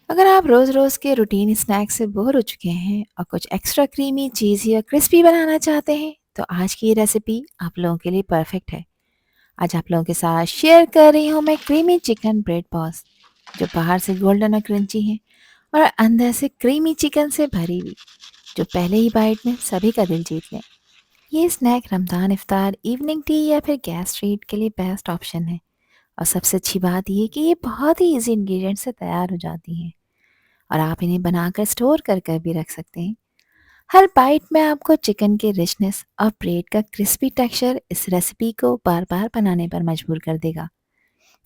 अगर आप रोज़-रोज़ के रूटीन स्नैक से बोर हो चुके हैं और कुछ एक्स्ट्रा क्रीमी, चीज़ी या क्रिस्पी बनाना चाहते हैं, तो आज की ये रेसिपी आप लोगों के लिए परफेक्ट है। आज आप लोगों के साथ शेयर कर रही हूँ मैं क्रीमी चिकन ब्रेड बॉल्स, जो बाहर से गोल्डन और क्रंची हैं और अंदर से क्रीमी चिकन से भरी हुई, जो पहले ही बाइट में सभी का दिल जीत लें। ये स्नैक रमज़ान इफ्तार, इवनिंग टी या फिर गैस ट्रीट के लिए बेस्ट ऑप्शन है। और सबसे अच्छी बात ये कि ये बहुत ही ईज़ी इंग्रीडिएंट से तैयार हो जाती हैं। और आप इन्हें बनाकर स्टोर कर कर भी रख सकते हैं। हर बाइट में आपको चिकन की रिचनेस और ब्रेड का क्रिस्पी टेक्सचर इस रेसिपी को बार बार बनाने पर मजबूर कर देगा।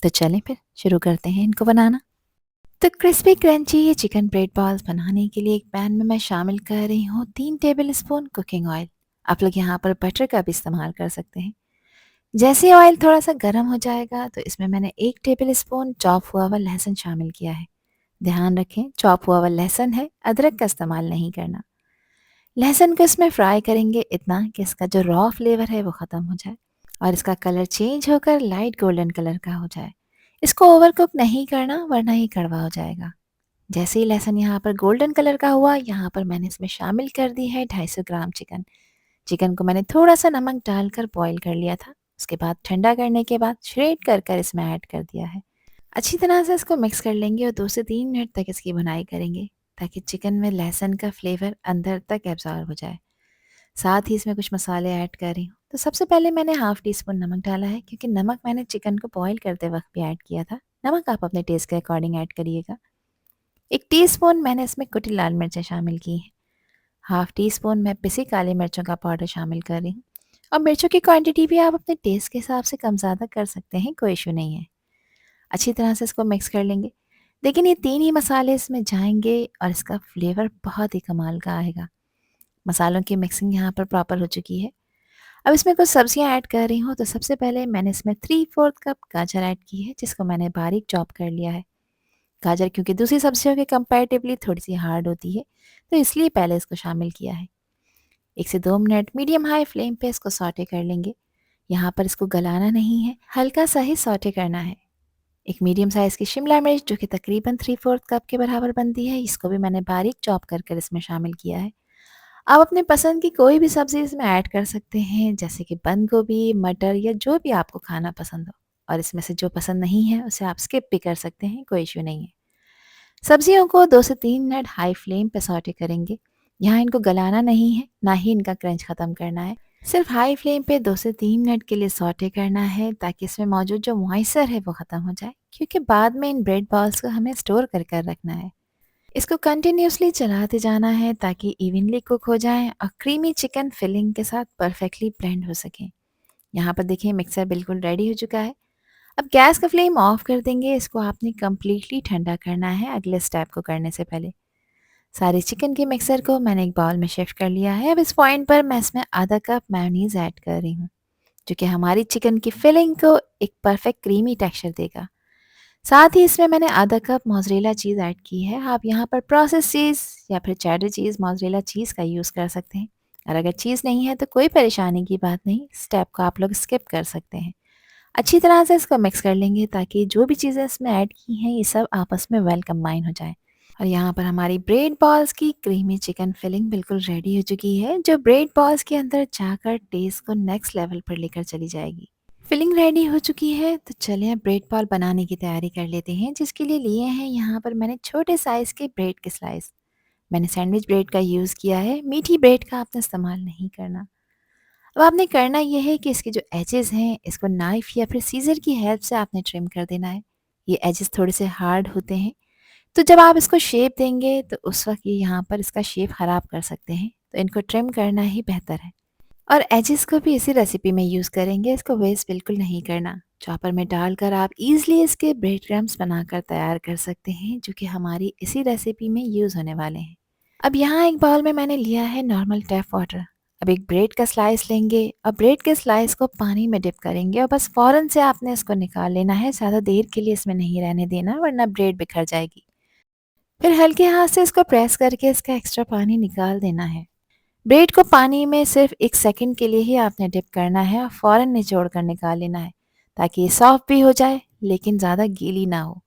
तो चलें फिर शुरू करते हैं इनको बनाना। तो क्रिस्पी क्रंची ये चिकन ब्रेड बॉल्स बनाने के लिए एक पैन में मैं शामिल कर रही हूँ 3 टेबल स्पून कुकिंग ऑयल। आप लोग यहाँ पर बटर का भी इस्तेमाल कर सकते हैं। जैसे ऑयल थोड़ा सा गर्म हो जाएगा तो इसमें मैंने 1 टेबल स्पून चॉप हुआ हुआ लहसुन शामिल किया है। ध्यान रखें, चॉप हुआ हुआ लहसुन है, अदरक का इस्तेमाल नहीं करना। लहसुन को इसमें फ्राई करेंगे इतना कि इसका जो रॉ फ्लेवर है वो ख़त्म हो जाए और इसका कलर चेंज होकर लाइट गोल्डन कलर का हो जाए। इसको ओवर कुक नहीं करना वरना ये कड़वा हो जाएगा। जैसे ही लहसुन यहाँ पर गोल्डन कलर का हुआ, यहाँ पर मैंने इसमें शामिल कर दी है 250 ग्राम चिकन। चिकन को मैंने थोड़ा सा नमक डालकर बॉईल कर लिया था। उसके बाद ठंडा करने के बाद श्रेड कर कर इसमें ऐड कर दिया है। अच्छी तरह से इसको मिक्स कर लेंगे और 2 से 3 मिनट तक इसकी भुनाई करेंगे ताकि चिकन में लहसुन का फ्लेवर अंदर तक एब्जॉर्ब हो जाए। साथ ही इसमें कुछ मसाले ऐड कर रही हूँ। तो सबसे पहले मैंने हाफ़ टी स्पून नमक डाला है क्योंकि नमक मैंने चिकन को बॉईल करते वक्त भी ऐड किया था। नमक आप अपने टेस्ट के अकॉर्डिंग ऐड करिएगा। 1 टीस्पून मैंने इसमें कुटी लाल मिर्चें शामिल की हैं। हाफ़ टी स्पून मैं पिसी काली मिर्चों का पाउडर शामिल कर रही हूँ। और मिर्चों की क्वांटिटी भी आप अपने टेस्ट के हिसाब से कम ज़्यादा कर सकते हैं, कोई इशू नहीं है। अच्छी तरह से इसको मिक्स कर लेंगे। लेकिन ये 3 ही मसाले इसमें जाएँगे और इसका फ्लेवर बहुत ही कमाल का आएगा। मसालों की मिक्सिंग यहाँ पर प्रॉपर हो चुकी है। अब इसमें कुछ सब्जियाँ ऐड कर रही हूँ, तो सबसे पहले मैंने इसमें 3/4 कप गाजर ऐड की है, जिसको मैंने बारीक चॉप कर लिया है। गाजर क्योंकि दूसरी सब्जियों के कंपैरेटिवली थोड़ी-सी हार्ड होती है, तो इसलिए पहले इसको शामिल किया है। 1 से 2 मिनट मीडियम हाई फ्लेम पे इसको सौटे कर लेंगे। यहाँ पर इसको गलाना नहीं है, हल्का सा ही सौटे करना है। एक मीडियम साइज़ की शिमला मिर्च जो कि तकरीबन 3/4 कप के बराबर बनती है, इसको भी मैंने बारीक चॉप कर कर इसमें शामिल किया है। आप अपनी पसंद की कोई भी सब्ज़ी इसमें ऐड कर सकते हैं, जैसे कि बंद गोभी, मटर या जो भी आपको खाना पसंद हो। और इसमें से जो पसंद नहीं है उसे आप स्किप भी कर सकते हैं, कोई इश्यू नहीं है। सब्जियों को 2 से 3 मिनट हाई फ्लेम पे सौटे करेंगे। यहाँ इनको गलाना नहीं है, ना ही इनका क्रंच ख़त्म करना है। सिर्फ हाई फ्लेम पे 2 से 3 मिनट के लिए सौटे करना है ताकि इसमें मौजूद जो मॉइस्चर है वो ख़त्म हो जाए, क्योंकि बाद में इन ब्रेड बॉल्स को हमें स्टोर कर कर रखना है। इसको कंटिन्यूअसली चलाते जाना है ताकि इवनली कुक हो जाएँ और क्रीमी चिकन फिलिंग के साथ परफेक्टली ब्लेंड हो सकें। यहाँ पर देखिए मिक्सर बिल्कुल रेडी हो चुका है। अब गैस का फ्लेम ऑफ कर देंगे। इसको आपने कंप्लीटली ठंडा करना है अगले स्टेप को करने से पहले। सारे चिकन के मिक्सर को मैंने एक बाउल में शिफ्ट कर लिया है। अब इस पॉइंट पर मैं इसमें आधा कप मेयोनीज़ ऐड कर रही हूँ, जो कि हमारी चिकन की फिलिंग को एक परफेक्ट क्रीमी टेक्सचर देगा। साथ ही इसमें मैंने आधा कप मोज़रेला चीज़ ऐड की है। आप यहाँ पर प्रोसेस्ड चीज़ या फिर चेडर चीज़, मोज़रेला चीज़ का यूज़ कर सकते हैं। और अगर चीज़ नहीं है तो कोई परेशानी की बात नहीं, स्टेप को आप लोग स्किप कर सकते हैं। अच्छी तरह से इसको मिक्स कर लेंगे ताकि जो भी चीज़ें इसमें ऐड की हैं ये सब आपस में वेल कंबाइन हो जाए। और यहाँ पर हमारी ब्रेड बॉल्स की क्रीमी चिकन फिलिंग बिल्कुल रेडी हो चुकी है, जो ब्रेड बॉल्स के अंदर जाकर टेस्ट को नेक्स्ट लेवल पर लेकर चली जाएगी। फिलिंग रेडी हो चुकी है, तो चलिए अब ब्रेड बॉल बनाने की तैयारी कर लेते हैं, जिसके लिए लिए हैं यहाँ पर मैंने छोटे साइज़ के ब्रेड के स्लाइस। मैंने सैंडविच ब्रेड का यूज़ किया है, मीठी ब्रेड का आपने इस्तेमाल नहीं करना। अब आपने करना ये है कि इसके जो एजेस हैं इसको नाइफ़ या फिर सीज़र की हेल्प से आपने ट्रिम कर देना है। ये एजेस थोड़े से हार्ड होते हैं, तो जब आप इसको शेप देंगे तो उस वक़्त ये यहाँ पर इसका शेप ख़राब कर सकते हैं, तो इनको ट्रिम करना ही बेहतर है। और एजेस को भी इसी रेसिपी में यूज़ करेंगे, इसको वेस्ट बिल्कुल नहीं करना। चॉपर में डालकर आप ईज़िली इसके ब्रेड क्रम्ब्स बनाकर तैयार कर सकते हैं, जो कि हमारी इसी रेसिपी में यूज़ होने वाले हैं। अब यहाँ एक बाउल में मैंने लिया है नॉर्मल टैप वाटर। अब एक ब्रेड का स्लाइस लेंगे और ब्रेड के स्लाइस को पानी में डिप करेंगे और बस फ़ौरन से आपने इसको निकाल लेना है, ज़्यादा देर के लिए इसमें नहीं रहने देना वरना ब्रेड बिखर जाएगी। फिर हल्के हाथ से इसको प्रेस करके इसका एक्स्ट्रा पानी निकाल देना है। ब्रेड को पानी में सिर्फ 1 सेकंड के लिए ही आपने डिप करना है और फ़ौरन निचोड़ कर निकाल लेना है ताकि ये सॉफ्ट भी हो जाए लेकिन ज़्यादा गीली ना हो।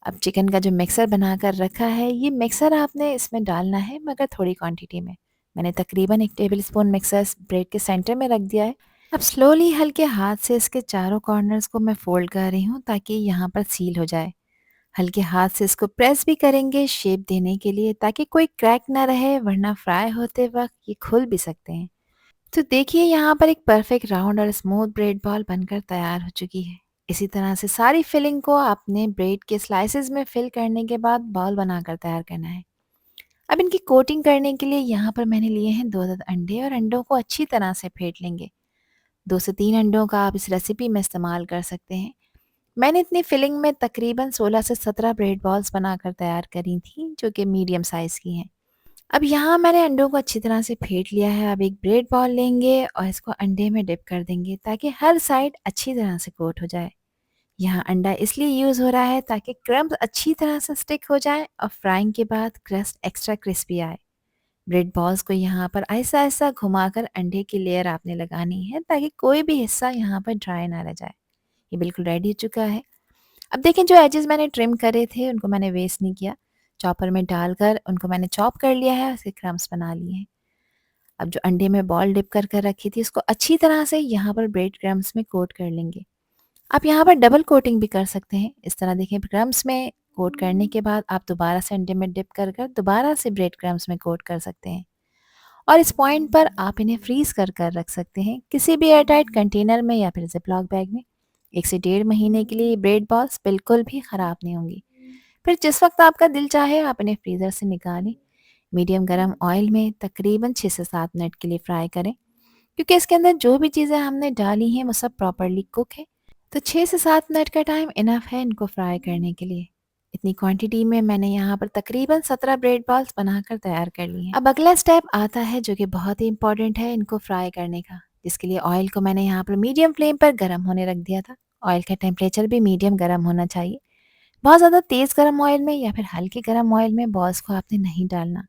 अब चिकन का जो मिक्सर बना कर रखा है, ये मिक्सर आपने इसमें डालना है मगर थोड़ी क्वांटिटी में। मैंने तकरीबन 1 टेबलस्पून मिक्सर ब्रेड के सेंटर में रख दिया है। अब स्लोली हल्के हाथ से इसके चारों कॉर्नर्स को मैं फ़ोल्ड कर रही हूँ ताकि यहाँ पर सील हो जाए। हल्के हाथ से इसको प्रेस भी करेंगे शेप देने के लिए ताकि कोई क्रैक ना रहे, वरना फ्राई होते वक़्त ये खुल भी सकते हैं। तो देखिए यहाँ पर एक परफेक्ट राउंड और स्मूथ ब्रेड बॉल बनकर तैयार हो चुकी है। इसी तरह से सारी फिलिंग को आपने ब्रेड के स्लाइसेस में फिल करने के बाद बॉल बनाकर तैयार करना है। अब इनकी कोटिंग करने के लिए यहाँ पर मैंने लिए हैं 2 अंडे और अंडों को अच्छी तरह से फेंट लेंगे। 2 से 3 अंडों का आप इस रेसिपी में इस्तेमाल कर सकते हैं। मैंने इतनी फिलिंग में तकरीबन 16 से 17 ब्रेड बॉल्स बनाकर तैयार करी थी, जो कि मीडियम साइज़ की हैं। अब यहाँ मैंने अंडों को अच्छी तरह से फेंट लिया है। अब एक ब्रेड बॉल लेंगे और इसको अंडे में डिप कर देंगे ताकि हर साइड अच्छी तरह से कोट हो जाए। यहाँ अंडा इसलिए यूज़ हो रहा है ताकि क्रम्स अच्छी तरह से स्टिक हो जाए और फ्राइंग के बाद क्रस्ट एक्स्ट्रा क्रिस्पी आए। ब्रेड बॉल्स को यहाँ पर ऐसा-ऐसा घुमाकर अंडे की लेयर आपने लगानी है ताकि कोई भी हिस्सा यहाँ पर ड्राई ना रह जाए। ये बिल्कुल रेडी हो चुका है। अब देखें जो एजेस मैंने ट्रिम करे थे उनको मैंने वेस्ट नहीं किया। चॉपर में डालकर उनको मैंने चॉप कर लिया है, उसके क्रम्स बना लिए हैं। अब जो अंडे में बॉल डिप कर कर रखी थी उसको अच्छी तरह से यहाँ पर ब्रेड क्रम्स में कोट कर लेंगे। आप यहाँ पर डबल कोटिंग भी कर सकते हैं। इस तरह देखिए क्रम्स में कोट करने के बाद आप दोबारा से अंडे में डिप कर कर दोबारा से ब्रेड क्रम्स में कोट कर सकते हैं। और इस पॉइंट पर आप इन्हें फ्रीज कर कर रख सकते हैं किसी भी एयरटाइट कंटेनर में या फिर जिपलॉक बैग में। 1 से 1.5 महीने के लिए ये ब्रेड बॉल्स बिल्कुल भी ख़राब नहीं होंगी। फिर जिस वक्त आपका दिल चाहे आप इन्हें फ्रीज़र से निकालें। मीडियम गरम ऑयल में तकरीबन 6 से 7 मिनट के लिए फ्राई करें, क्योंकि इसके अंदर जो भी चीज़ें हमने डाली हैं वो सब प्रॉपर्ली कुक है। तो 6 से 7 मिनट का टाइम इनफ है इनको फ्राई करने के लिए। इतनी क्वांटिटी में मैंने यहाँ पर तकरीबन 17 ब्रेड बॉल्स बनाकर तैयार कर ली हैं। अब अगला स्टेप आता है जो कि बहुत ही इंपॉर्टेंट है इनको फ्राई करने का, जिसके लिए ऑयल को मैंने यहाँ पर मीडियम फ्लेम पर गर्म होने रख दिया था। ऑयल का टेम्परेचर भी मीडियम गर्म होना चाहिए। बहुत ज़्यादा तेज़ गर्म ऑयल में या फिर हल्के गर्म ऑयल में बॉल्स को आपने नहीं डालना।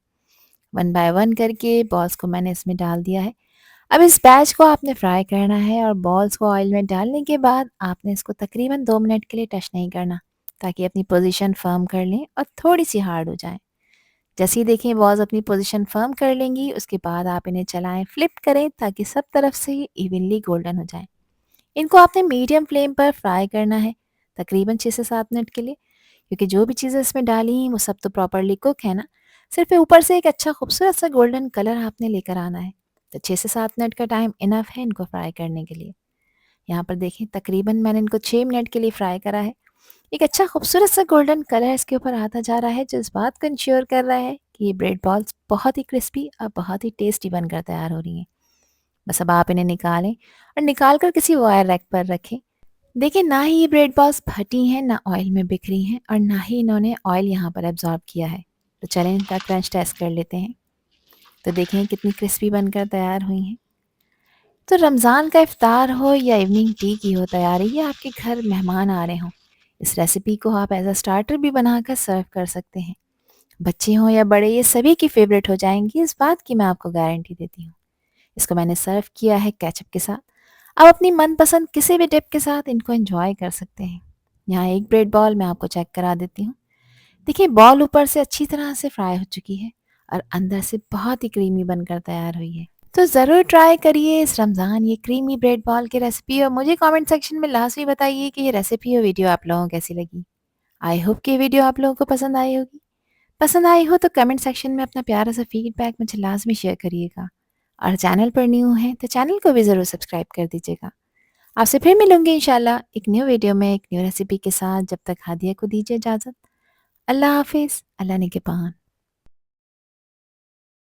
1 बाय 1 करके बॉल्स को मैंने इसमें डाल दिया है। अब इस बैच को आपने फ्राई करना है और बॉल्स को ऑयल में डालने के बाद आपने इसको तकरीबन 2 मिनट के लिए टच नहीं करना, ताकि अपनी पोजीशन फर्म कर लें और थोड़ी सी हार्ड हो जाएं। जैसे ही देखें बॉल्स अपनी पोजीशन फर्म कर लेंगी, उसके बाद आप इन्हें चलाएं, फ्लिप करें ताकि सब तरफ से ये इवनली गोल्डन हो जाएं। इनको आपने मीडियम फ्लेम पर फ्राई करना है तकरीबन 6 से 7 मिनट के लिए, क्योंकि जो भी चीज़ें इसमें डाली हैं वो सब तो प्रॉपर्ली कुक है ना। सिर्फ ऊपर से एक अच्छा खूबसूरत सा गोल्डन कलर आपने लेकर आना है। तो 6 से 7 मिनट का टाइम इनफ है इनको फ्राई करने के लिए। यहाँ पर देखें तकरीबन मैंने इनको 6 मिनट के लिए फ्राई करा है। एक अच्छा खूबसूरत सा गोल्डन कलर इसके ऊपर आता जा रहा है, जो इस बात को इंश्योर कर रहा है कि ये ब्रेड बॉल्स बहुत ही क्रिस्पी और बहुत ही टेस्टी बनकर तैयार हो रही हैं। बस अब आप इन्हें निकालें और निकाल कर किसी वायर रैक पर रखें। देखिए ना ही ये ब्रेड बॉल्स फटी हैं, ना ऑयल में बिखरी हैं और ना ही इन्होंने ऑयल यहाँ पर एब्जॉर्ब किया है। तो चलें इनका क्रंच टेस्ट कर लेते हैं। तो देखें कितनी क्रिस्पी बनकर तैयार हुई हैं। तो रमज़ान का इफ्तार हो या इवनिंग टी की हो तैयारी, या आपके घर मेहमान आ रहे हों, इस रेसिपी को आप एज अ स्टार्टर भी बनाकर सर्व कर सकते हैं। बच्चे हों या बड़े, ये सभी की फेवरेट हो जाएंगी, इस बात की मैं आपको गारंटी देती हूँ। इसको मैंने सर्व किया है केचप के साथ। आप अपनी मनपसंद किसी भी डिप के साथ इनको एंजॉय कर सकते हैं। यहाँ एक ब्रेड बॉल मैं आपको चेक करा देती हूँ। देखिए बॉल ऊपर से अच्छी तरह से फ्राई हो चुकी है और अंदर से बहुत ही क्रीमी बनकर तैयार हुई है। तो ज़रूर ट्राई करिए इस रमज़ान ये क्रीमी ब्रेड बॉल की रेसिपी और मुझे कमेंट सेक्शन में लाजमी बताइए कि ये रेसिपी और वीडियो आप लोगों को कैसी लगी। आई होप कि ये वीडियो आप लोगों को पसंद आई होगी। पसंद आई हो तो कमेंट सेक्शन में अपना प्यारा सा फीडबैक मुझे लाजमी शेयर करिएगा। और चैनल पर न्यू हैं तो चैनल को भी ज़रूर सब्सक्राइब कर दीजिएगा। आपसे फिर मिलूंगी इंशाल्लाह एक न्यू वीडियो में एक न्यू रेसिपी के साथ। जब तक हादिया को दीजिए इजाज़त। अल्लाह हाफिज़। अल्लाह निगहबान।